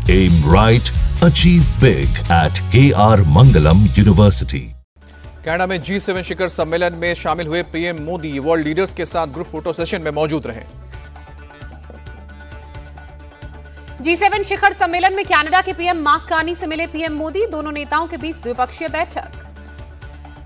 Aim right, achieve big at KR Mangalam University. Canada में G7 शिखर सम्मेलन में शामिल हुए पीएम मोदी वर्ल्ड लीडर्स के साथ ग्रुप फोटो सेशन में मौजूद रहे। G7 शिखर सम्मेलन में कनाडा के पीएम मार्क कार्नी से मिले पीएम मोदी, दोनों नेताओं के बीच द्विपक्षीय बैठक।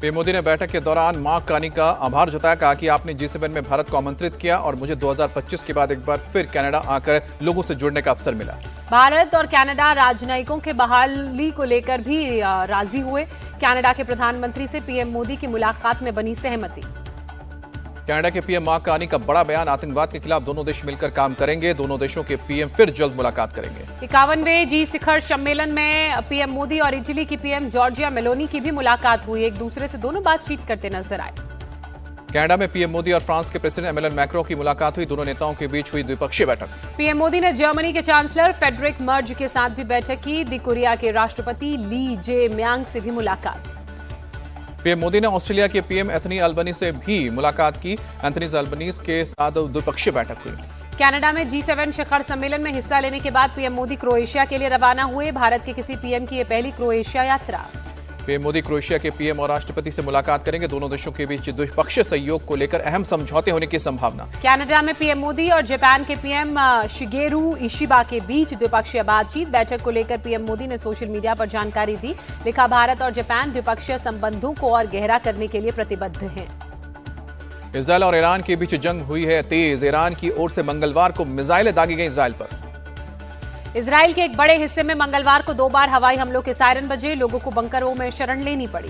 पीएम मोदी ने बैठक के दौरान मार्क कार्नी का आभार जताया, कहा कि आपने G7 में भारत को आमंत्रित किया और मुझे 2025 के बाद एक बार फिर कनाडा आकर लोगों से जुड़ने का अवसर मिला। भारत और कनाडा राजनयिकों के बहाली को लेकर भी राजी हुए। कनाडा के प्रधानमंत्री से पीएम मोदी की मुलाकात में बनी सहमति। कनाडा के पीएम मार्क कार्नी का बड़ा बयान, आतंकवाद के खिलाफ दोनों देश मिलकर काम करेंगे। दोनों देशों के पीएम फिर जल्द मुलाकात करेंगे। 51वें जी शिखर सम्मेलन में पीएम मोदी और इटली की पीएम जॉर्जिया मेलोनी की भी मुलाकात हुई। एक दूसरे से दोनों बातचीत करते नजर आए। कनाडा में पीएम मोदी और फ्रांस के प्रेसिडेंट एमेनुएल मैक्रों की मुलाकात हुई। दोनों नेताओं के बीच हुई द्विपक्षीय बैठक। पीएम मोदी ने जर्मनी के चांसलर फेडरिक मर्ज के साथ भी बैठक की। दी कोरिया के राष्ट्रपति ली जे म्यांग से भी मुलाकात। पीएम मोदी ने ऑस्ट्रेलिया के पीएम एंथनी अल्बनीज से भी मुलाकात की। एंथनी अल्बनीज के साथ द्विपक्षीय बैठक हुई। कनाडा में G7 शिखर सम्मेलन में हिस्सा लेने के बाद पीएम मोदी क्रोएशिया के लिए रवाना हुए। भारत के किसी पीएम की यह पहली क्रोएशिया यात्रा। पीएम मोदी क्रोएशिया के पीएम और राष्ट्रपति से मुलाकात करेंगे। दोनों देशों के बीच द्विपक्षीय सहयोग को लेकर अहम समझौते होने की संभावना। कनाडा में पीएम मोदी और जापान के पीएम शिगेरू इशिबा के बीच द्विपक्षीय बातचीत। बैठक को लेकर पीएम मोदी ने सोशल मीडिया पर जानकारी दी। लिखा, भारत और जापान द्विपक्षीय संबंधों को और गहरा करने के लिए प्रतिबद्ध हैं। इजरायल और ईरान के बीच जंग हुई है तेज। ईरान की ओर से मंगलवार को मिसाइलें दागी गई इजरायल पर। इजराइल के एक बड़े हिस्से में मंगलवार को 2 बार हवाई हमलों के सायरन बजे। लोगों को बंकरों में शरण लेनी पड़ी।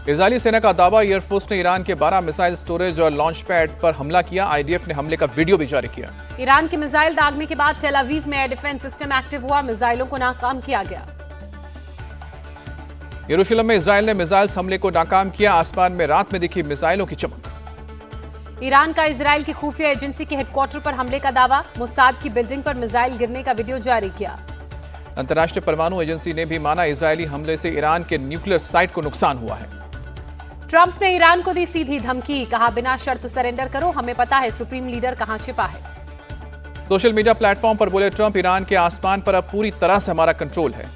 इजरायली सेना का दावा, एयरफोर्स ने ईरान के 12 मिसाइल स्टोरेज और लॉन्च पैड पर हमला किया। आईडीएफ ने हमले का वीडियो भी जारी किया। ईरान की मिसाइल दागने के बाद टेल अवीव में एयर डिफेंस सिस्टम एक्टिव हुआ। मिसाइलों को नाकाम किया गया। यरूशलेम में इजरायल ने मिसाइल हमले को नाकाम किया। आसमान में रात में दिखी मिसाइलों की चमक। ईरान का इजरायल की खुफिया एजेंसी के हेडक्वार्टर पर हमले का दावा। मुसाद की बिल्डिंग पर मिसाइल गिरने का वीडियो जारी किया। अंतर्राष्ट्रीय परमाणु एजेंसी ने भी माना, इजरायली हमले से ईरान के न्यूक्लियर साइट को नुकसान हुआ है। ट्रंप ने ईरान को दी सीधी धमकी। कहा, बिना शर्त सरेंडर करो, हमें पता है सुप्रीम लीडर कहां छिपा है। सोशल मीडिया प्लेटफॉर्म पर बोले ट्रंप, ईरान के आसमान पर अब पूरी तरह से हमारा कंट्रोल है।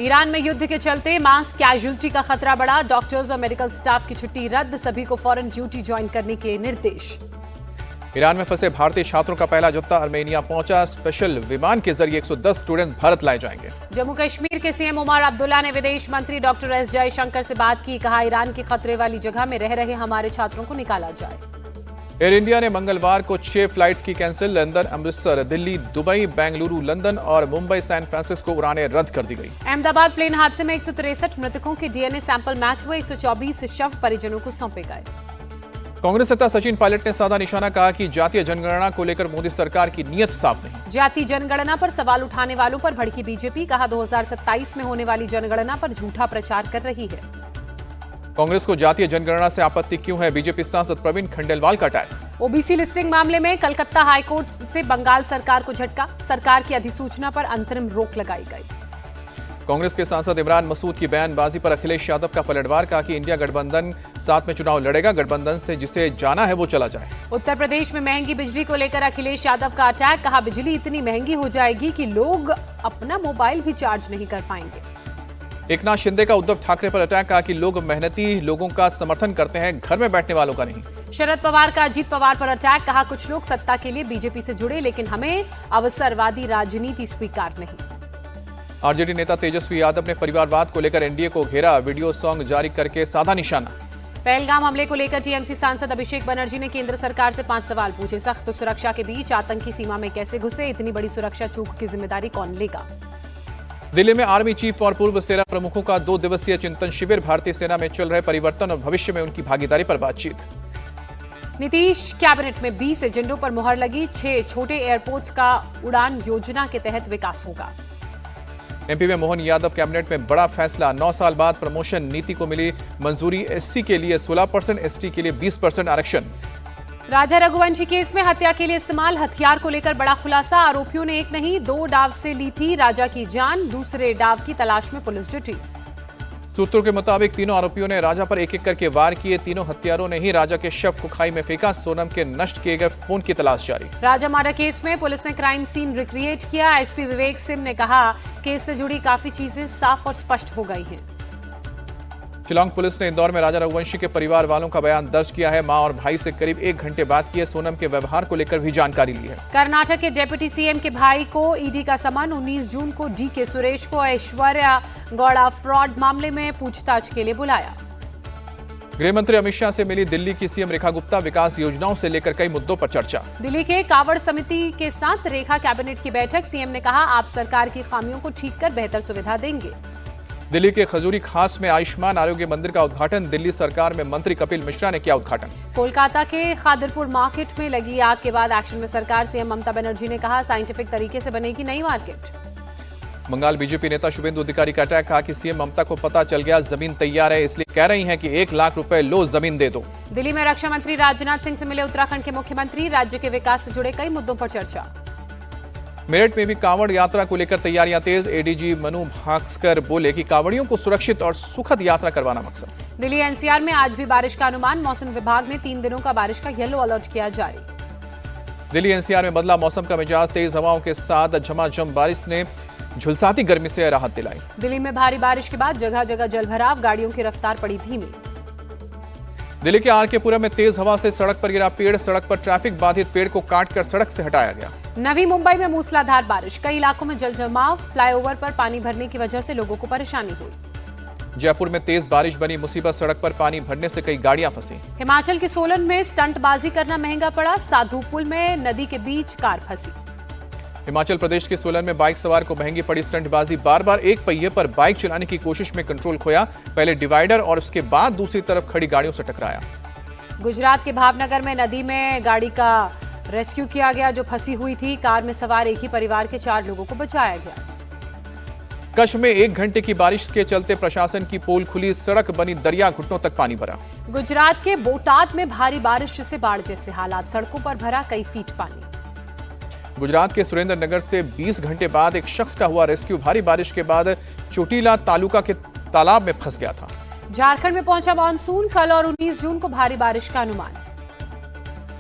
ईरान में युद्ध के चलते मास कैजुअल्टी का खतरा बढ़ा। डॉक्टर्स और मेडिकल स्टाफ की छुट्टी रद्द। सभी को फौरन ड्यूटी ज्वाइन करने के निर्देश। ईरान में फंसे भारतीय छात्रों का पहला जत्था आर्मेनिया पहुंचा। स्पेशल विमान के जरिए 110 स्टूडेंट भारत लाए जाएंगे। जम्मू कश्मीर के सीएम उमर अब्दुल्ला ने विदेश मंत्री डॉक्टर एस जयशंकर से बात की। कहा, ईरान की खतरे वाली जगह में रह रहे हमारे छात्रों को निकाला जाए। एयर इंडिया ने मंगलवार को 6 फ्लाइट्स की cancel. London, Amritsar, Delhi, Dubai, Bengaluru, London और मुंबई सैन फ्रांसिस्को उड़ानें रद्द कर दी गई। अहमदाबाद प्लेन हादसे में 163 मृतकों के डीएनए सैंपल मैच हुए। 124 शव परिजनों को सौंपे गए। कांग्रेस नेता सचिन पायलट ने साधा निशाना, कहा कि जातीय जनगणना को लेकर मोदी सरकार की नीयत साफ नहीं। जातीय जनगणना पर सवाल उठाने वालों पर भड़की बीजेपी। कहा, 2027 में होने वाली जनगणना पर झूठा प्रचार कर रही है। कांग्रेस को जातीय जनगणना से आपत्ति क्यों है? बीजेपी सांसद प्रवीण खंडेलवाल का अटैक। ओबीसी लिस्टिंग मामले में कलकत्ता हाईकोर्ट से बंगाल सरकार को झटका। सरकार की अधिसूचना पर अंतरिम रोक लगाई गई। कांग्रेस के सांसद इमरान मसूद की बयानबाजी पर अखिलेश यादव का पलटवार। कहा कि इंडिया गठबंधन साथ में चुनाव लड़ेगा। गठबंधन से जिसे जाना है वो चला जाए। उत्तर प्रदेश में महंगी बिजली को लेकर अखिलेश यादव का अटैक। कहा, बिजली इतनी महंगी हो जाएगी कि लोग अपना मोबाइल भी चार्ज नहीं कर पाएंगे। एकनाथ शिंदे का उद्धव ठाकरे पर अटैक। कहा कि लोग मेहनती लोगों का समर्थन करते हैं, घर में बैठने वालों का नहीं। शरद पवार का अजीत पवार पर अटैक। कहा, कुछ लोग सत्ता के लिए बीजेपी से जुड़े, लेकिन हमें अवसरवादी राजनीति स्वीकार नहीं। आरजेडी नेता तेजस्वी यादव ने परिवारवाद को लेकर एनडीए को घेरा। वीडियो सॉन्ग जारी करके साधा निशाना। पहलगाम हमले को लेकर टीएमसी सांसद अभिषेक बनर्जी ने केंद्र सरकार से 5 सवाल पूछे। सख्त सुरक्षा के बीच आतंकी सीमा में कैसे घुसे? इतनी बड़ी सुरक्षा चूक की जिम्मेदारी कौन लेगा? दिल्ली में आर्मी चीफ और पूर्व सेना प्रमुखों का 2 दिवसीय चिंतन शिविर। भारतीय सेना में चल रहे परिवर्तन और भविष्य में उनकी भागीदारी पर बातचीत। नीतीश कैबिनेट में 20 एजेंडों पर मुहर लगी। 6 छोटे एयरपोर्ट्स का उड़ान योजना के तहत विकास होगा। एमपी में मोहन यादव कैबिनेट में बड़ा फैसला। 9 साल बाद प्रमोशन नीति को मिली मंजूरी। एससी के लिए 16%, एसटी के लिए 20% आरक्षण। राजा रघुवंशी केस में हत्या के लिए इस्तेमाल हथियार को लेकर बड़ा खुलासा। आरोपियों ने एक नहीं 2 डाव से ली थी राजा की जान। दूसरे डाव की तलाश में पुलिस जुटी। सूत्रों के मुताबिक तीनों आरोपियों ने राजा पर एक एक करके वार किए। तीनों हत्यारों ने ही राजा के शव को खाई में फेंका। सोनम के नष्ट किए गए फोन की तलाश जारी। राजा मर्डर केस में पुलिस ने क्राइम सीन रिक्रिएट किया। एसपी विवेक सिंह ने कहा केस से जुड़ी काफी चीजें साफ और स्पष्ट हो गई हैं। शिलांग पुलिस ने इंदौर में राजा रघुवंशी के परिवार वालों का बयान दर्ज किया है। मां और भाई से करीब 1 घंटे बात की है। सोनम के व्यवहार को लेकर भी जानकारी ली है। कर्नाटक के डिप्टी सीएम के भाई को ईडी का समन। 19 जून को डीके सुरेश को ऐश्वर्या गौड़ा फ्रॉड मामले में पूछताछ के लिए बुलाया। गृह मंत्री अमित शाह से मिली दिल्ली की सीएम रेखा गुप्ता। विकास योजनाओं से लेकर कई मुद्दों पर चर्चा। दिल्ली के कावड़ समिति के साथ रेखा कैबिनेट की बैठक। सीएम ने कहा आप सरकार की खामियों को ठीक कर बेहतर सुविधा देंगे। दिल्ली के खजूरी खास में आयुष्मान आरोग्य मंदिर का उद्घाटन। दिल्ली सरकार में मंत्री कपिल मिश्रा ने किया उद्घाटन। कोलकाता के खादरपुर मार्केट में लगी आग के बाद एक्शन में सरकार। सीएम ममता बनर्जी ने कहा साइंटिफिक तरीके से बनेगी नई मार्केट। बंगाल बीजेपी नेता शुभेंदु अधिकारी का अटैक। कहा कि सीएम ममता को पता चल गया जमीन तैयार है, इसलिए कह रही हैं कि 1 लाख रुपए लो जमीन दे दो। दिल्ली में रक्षा मंत्री राजनाथ सिंह से मिले उत्तराखंड के मुख्यमंत्री। राज्य के विकास से जुड़े कई मुद्दों पर चर्चा। मेरठ में भी कांवड़ यात्रा को लेकर तैयारियां तेज। एडीजी मनु भास्कर बोले कि कांवड़ियों को सुरक्षित और सुखद यात्रा करवाना मकसद। दिल्ली एनसीआर में आज भी बारिश का अनुमान। मौसम विभाग ने 3 दिनों का बारिश का येलो अलर्ट किया जारी। दिल्ली एनसीआर में बदला मौसम का मिजाज। तेज हवाओं के साथ झमाझम बारिश ने झुलसाती गर्मी से राहत दिलाई। दिल्ली में भारी बारिश के बाद जगह जगह जलभराव। गाड़ियों की रफ्तार पड़ी धीमी। दिल्ली के आरकेपुरा में तेज हवा से सड़क पर गिरा पेड़। सड़क पर ट्रैफिक बाधित पेड़ को काटकर सड़क से हटाया गया। नवी मुंबई में मूसलाधार बारिश। कई इलाकों में जल जमाव। फ्लाईओवर पर पानी भरने की वजह से लोगों को परेशानी हुई। जयपुर में तेज बारिश बनी मुसीबत। सड़क पर पानी भरने से कई गाड़ियां फंसी। हिमाचल के सोलन में स्टंटबाजी करना महंगा पड़ा। साधु पुल में नदी के बीच कार फंसी। हिमाचल प्रदेश के सोलन में बाइक सवार को महंगी पड़ी स्टंटबाजी। बार बार एक पहिए पर बाइक चलाने की कोशिश में कंट्रोल खोया। पहले डिवाइडर और उसके बाद दूसरी तरफ खड़ी गाड़ियों से टकराया। गुजरात के भावनगर में नदी में गाड़ी का रेस्क्यू किया गया जो फंसी हुई थी। कार में सवार एक ही परिवार के 4 लोगों को बचाया गया। कच्छ में 1 घंटे की बारिश के चलते प्रशासन की पोल खुली। सड़क बनी दरिया, घुटनों तक पानी भरा। गुजरात के बोटाद में भारी बारिश से बाढ़ जैसे हालात। सड़कों पर भरा कई फीट पानी। गुजरात के सुरेंद्रनगर से 20 घंटे बाद एक शख्स का हुआ रेस्क्यू। भारी बारिश के बाद चोटीला तालुका के तालाब में फंस गया था। झारखंड में पहुंचा मानसून। कल और 19 जून को भारी बारिश का अनुमान।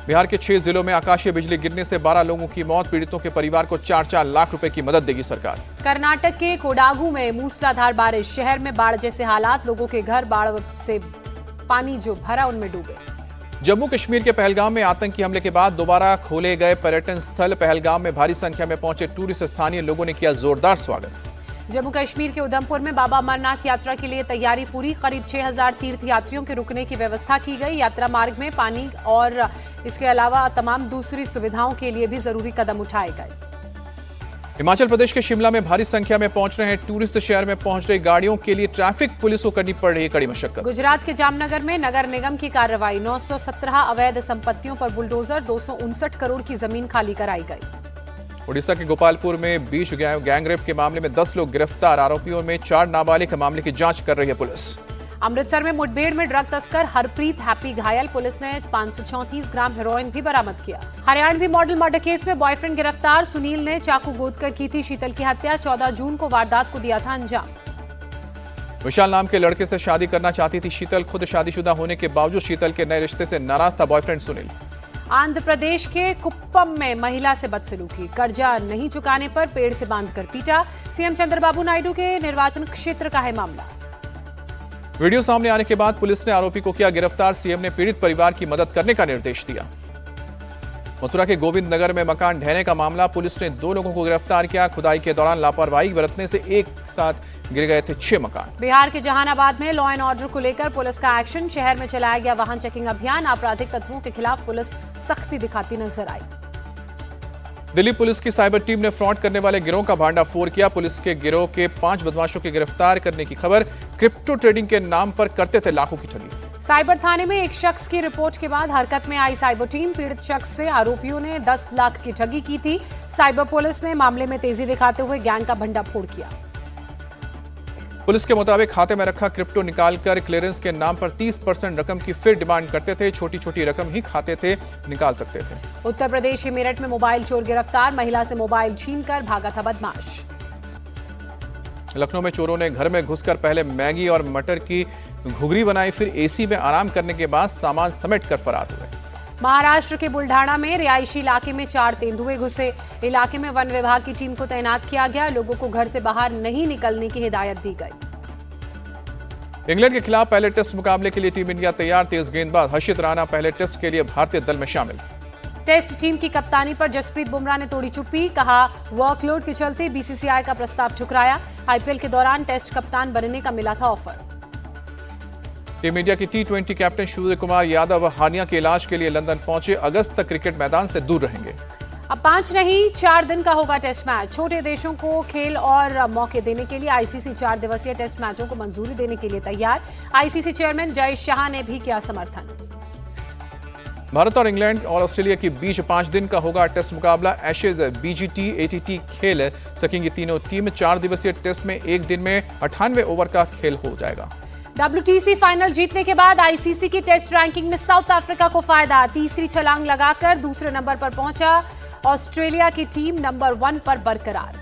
बिहार के 6 जिलों में आकाशीय बिजली गिरने से 12 लोगों की मौत। पीड़ितों के परिवार को 4-4 लाख रुपए की मदद देगी सरकार। कर्नाटक के कोडागू में मूसलाधार बारिश। शहर में बाढ़ जैसे हालात। लोगों के घर बाढ़ से पानी जो भरा उनमें डूबे। जम्मू कश्मीर के पहलगाम में आतंकी हमले के बाद दोबारा खोले गए पर्यटन स्थल। पहलगाम में भारी संख्या में पहुंचे टूरिस्ट। स्थानीय लोगों ने किया जोरदार स्वागत। जम्मू कश्मीर के उधमपुर में बाबा अमरनाथ यात्रा के लिए तैयारी पूरी। करीब 6000 तीर्थ यात्रियों के रुकने की व्यवस्था की गई। यात्रा मार्ग में पानी और इसके अलावा तमाम दूसरी सुविधाओं के लिए भी जरूरी कदम उठाए गए। हिमाचल प्रदेश के शिमला में भारी संख्या में पहुंच रहे हैं टूरिस्ट। शहर में पहुंच रही गाड़ियों के लिए ट्रैफिक पुलिस को करनी पड़ रही है कड़ी मशक्कत। गुजरात के जामनगर में नगर निगम की कार्रवाई। 917 अवैध संपत्तियों पर बुलडोजर। 259 करोड़ की जमीन खाली कराई गई। उड़ीसा के गोपालपुर में बीच गैंगरेप के मामले में 10 लोग गिरफ्तार। आरोपियों में 4 नाबालिग। मामले की जांच कर रही है पुलिस। अमृतसर में मुठभेड़ में ड्रग तस्कर हरप्रीत हैप्पी घायल। पुलिस ने 534 ग्राम हेरोइन भी बरामद किया। हरियाणवी मॉडल मर्डर केस में बॉयफ्रेंड गिरफ्तार। सुनील ने चाकू गोद कर की थी शीतल की हत्या। 14 जून को वारदात को दिया था अंजाम। विशाल नाम के लड़के से शादी करना चाहती थी शीतल। खुद शादीशुदा होने के बावजूद शीतल के नए रिश्ते से नाराज था बॉयफ्रेंड सुनील। आंध्र प्रदेश के कुप्पम में महिला से बदसलूकी। कर्जा नहीं चुकाने पर पेड़ से बांधकर पीटा। सीएम चंद्रबाबू नायडू के निर्वाचन क्षेत्र का है मामला। वीडियो सामने आने के बाद पुलिस ने आरोपी को किया गिरफ्तार। सीएम ने पीड़ित परिवार की मदद करने का निर्देश दिया। मथुरा के गोविंद नगर में मकान ढहने का मामला। पुलिस ने 2 लोगों को गिरफ्तार किया। खुदाई के दौरान लापरवाही बरतने से एक साथ गिर गए थे 6 मकान। बिहार के जहानाबाद में लॉ एंड ऑर्डर को लेकर पुलिस का एक्शन। शहर में चलाया गया वाहन चेकिंग अभियान। आपराधिक तत्वों के खिलाफ पुलिस सख्ती दिखाती नजर आई। दिल्ली पुलिस की साइबर टीम ने फ्रॉड करने वाले गिरोह का भांडाफोड़ किया। पुलिस के गिरोह के 5 बदमाशों के गिरफ्तार करने की खबर। क्रिप्टो ट्रेडिंग के नाम पर करते थे लाखों की ठगी। साइबर थाने में एक शख्स की रिपोर्ट के बाद हरकत में आई साइबर टीम। पीड़ित शख्स से आरोपियों ने 10 लाख की ठगी की थी। साइबर पुलिस ने मामले में तेजी दिखाते हुए गैंग का भंडाफोड़ किया। पुलिस के मुताबिक खाते में रखा क्रिप्टो निकालकर क्लियरेंस के नाम पर 30% रकम की फिर डिमांड करते थे। छोटी छोटी रकम ही खाते थे निकाल सकते थे। उत्तर प्रदेश के मेरठ में मोबाइल चोर गिरफ्तार। महिला से मोबाइल छीनकर भागा था बदमाश। लखनऊ में चोरों ने घर में घुसकर पहले मैगी और मटर की घुघरी बनाई, फिर एसी में आराम करने के बाद सामान समेट कर फरार हुए। महाराष्ट्र के बुल्ढाना में रिहायशी इलाके में 4 तेंदुए घुसे। इलाके में वन विभाग की टीम को तैनात किया गया। लोगों को घर से बाहर नहीं निकलने की हिदायत दी गई। इंग्लैंड के खिलाफ पहले टेस्ट मुकाबले के लिए टीम इंडिया तैयार। तेज गेंदबाज हर्षित राणा पहले टेस्ट के लिए भारतीय दल में शामिल। टेस्ट टीम की कप्तानी पर जसप्रीत बुमराह ने तोड़ी चुप्पी। कहा वर्कलोड के चलते बीसीसीआई का प्रस्ताव ठुकराया। आईपीएल के दौरान टेस्ट कप्तान बनने का मिला था ऑफर। टीम इंडिया की टी20 कैप्टन सूर्य कुमार यादव हानिया के इलाज के लिए लंदन पहुंचे। अगस्त तक क्रिकेट मैदान से दूर रहेंगे। अब 5 नहीं 4 दिन का होगा टेस्ट मैच। छोटे देशों को खेल और मौके देने के लिए आईसीसी 4 दिवसीय टेस्ट मैचों को मंजूरी देने के लिए तैयार। आईसीसी चेयरमैन जय शाह ने भी किया समर्थन। भारत और इंग्लैंड और ऑस्ट्रेलिया के बीच 5 दिन का होगा टेस्ट मुकाबला। एशेज, बीजीटी, एटीटी खेल सकेंगी तीनों टीम। 4 दिवसीय टेस्ट में एक दिन में 98 ओवर का खेल हो जाएगा। WTC फाइनल जीतने के बाद आईसीसी की टेस्ट रैंकिंग में साउथ अफ्रीका को फायदा। तीसरी छलांग लगाकर दूसरे नंबर पर पहुंचा। ऑस्ट्रेलिया की टीम नंबर 1 पर बरकरार।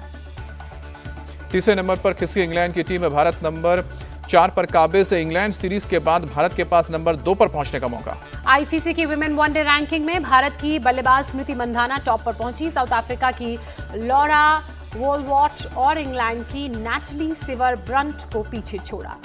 तीसरे नंबर पर खिसकी इंग्लैंड की टीम। भारत नंबर 4 पर काबिज। इंग्लैंड सीरीज के बाद भारत के पास नंबर 2 पर पहुंचने का मौका। आईसीसी की विमेन वनडे रैंकिंग में भारत की बल्लेबाज स्मृति मंधाना टॉप पर पहुंची। साउथ अफ्रीका की लॉरा वोलवॉट और इंग्लैंड की नैटली सिवर ब्रंट को पीछे छोड़ा।